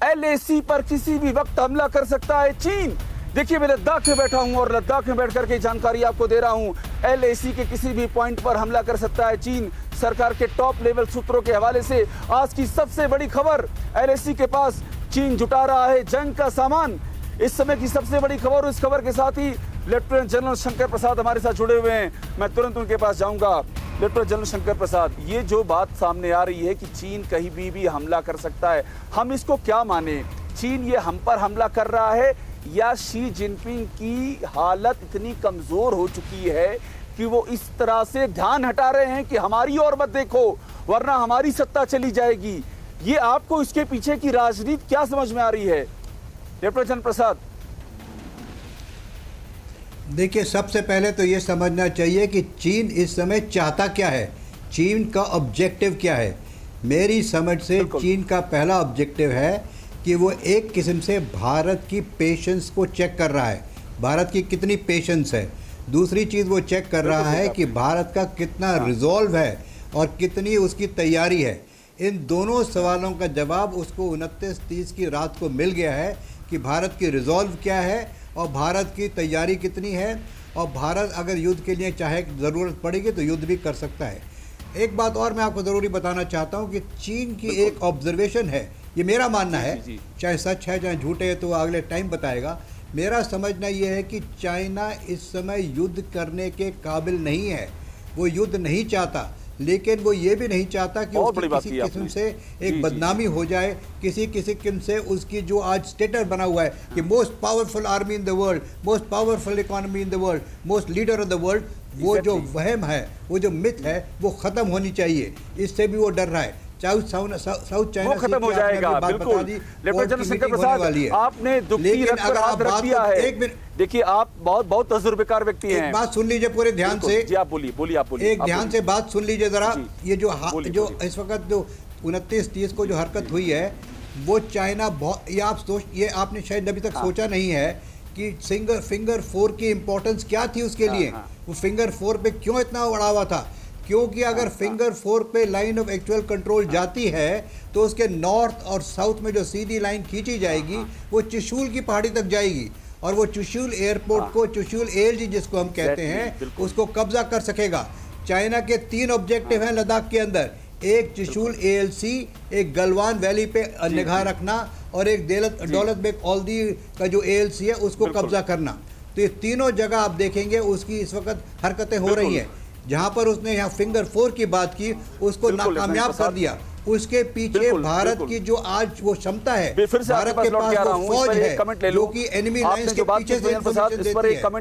LAC पर किसी भी वक्त हमला कर सकता है चीन। देखिए मैं लद्दाख में बैठा हूं और लद्दाख में बैठ करके जानकारी आपको दे रहा हूं। LAC के किसी भी पॉइंट पर हमला कर सकता है चीन। सरकार के टॉप लेवल सूत्रों के हवाले से आज की सबसे बड़ी खबर, LAC के पास चीन जुटा रहा है जंग का सामान। इस समय की सबसे बड़ी खबर। इस खबर के साथ ही लेफ्टिनेंट जनरल शंकर प्रसाद हमारे साथ जुड़े हुए हैं। मैं तुरंत उनके पास जाऊंगा। लेफ्टिनेंट जनरल शंकर प्रसाद, ये जो बात सामने आ रही है कि चीन कहीं भी हमला कर सकता है, हम इसको क्या माने? चीन ये हम पर हमला कर रहा है या शी जिनपिंग की हालत इतनी कमजोर हो चुकी है कि वो इस तरह से ध्यान हटा रहे हैं कि हमारी ओर मत देखो वरना हमारी सत्ता चली जाएगी? ये आपको इसके पीछे की राजनीति क्या समझ में आ रही है लेफ्टिनेंट जनरल प्रसाद? देखिए, सबसे पहले तो ये समझना चाहिए कि चीन इस समय चाहता क्या है, चीन का ऑब्जेक्टिव क्या है। मेरी समझ से चीन का पहला ऑब्जेक्टिव है कि वो एक किस्म से भारत की पेशेंस को चेक कर रहा है, भारत की कितनी पेशेंस है। दूसरी चीज़ वो चेक कर रहा है कि भारत का कितना रिजॉल्व है और कितनी उसकी तैयारी है। इन दोनों सवालों का जवाब उसको 29-30 की रात को मिल गया है कि भारत की रिजॉल्व क्या है और भारत की तैयारी कितनी है, और भारत अगर युद्ध के लिए चाहे ज़रूरत पड़ेगी तो युद्ध भी कर सकता है। एक बात और मैं आपको ज़रूरी बताना चाहता हूँ कि चीन की एक ऑब्जर्वेशन है, ये मेरा मानना है, चाहे सच है चाहे झूठे है तो अगले टाइम बताएगा। मेरा समझना ये है कि चाइना इस समय युद्ध करने के काबिल नहीं है, वो युद्ध नहीं चाहता, लेकिन वो ये भी नहीं चाहता कि उसकी किसी किस्म से एक बदनामी हो जाए, किसी किस्म से उसकी जो आज स्टेटस बना हुआ है कि most powerful army in the world, most powerful economy in the world, most leader of the world, वो जो वहम है, वो जो मिथ है, वो ख़त्म होनी चाहिए। इससे भी वो डर रहा है। साउथ चाइना खत्म हो जाएगा, बिल्कुल। लेफ्टिनेंट जनरल शंकर प्रसाद, आपने दुखी रख पर हाथ रख दिया है। एक मिनट, देखिए आप बहुत तजुर्बेकार व्यक्ति हैं। एक बात सुन लीजिए पूरे ध्यान से। जी आप बोलिए आप बोलिए। एक ध्यान से बात सुन लीजिए जरा। ये जो इस वक्त जो 29-30 को जो हरकत हुई है वो चाइना बहुत, ये आपने शायद अभी तक सोचा नहीं है कि फिंगर 4 की इंपॉर्टेंस क्या थी उसके लिए। वो फिंगर 4 पे क्यों इतना बढ़ावा था? क्योंकि अगर फिंगर 4 पे लाइन ऑफ एक्चुअल कंट्रोल जाती है तो उसके नॉर्थ और साउथ में जो सीधी लाइन खींची जाएगी वो चुशूल की पहाड़ी तक जाएगी, और वो चुशूल एयरपोर्ट को, चुशूल ALG जिसको हम कहते हैं, उसको कब्जा कर सकेगा। चाइना के 3 ऑब्जेक्टिव हैं लद्दाख के अंदर, एक चुशूल ALC, एक गलवान वैली पे निगाह रखना, और एक दौलत बेग ओल्दी का जो ALC है उसको कब्जा करना। तो ये तीनों जगह आप देखेंगे उसकी इस वक्त हरकतें हो रही हैं। जहां पर उसने यहाँ फिंगर 4 की बात की उसको नाकामयाब कर दिया। उसके पीछे भारत की जो आज वो क्षमता है, भारत के पास वो फौज है जो कि एनिमी लाइंस के पीछे से इंफॉर्मेशन देती है।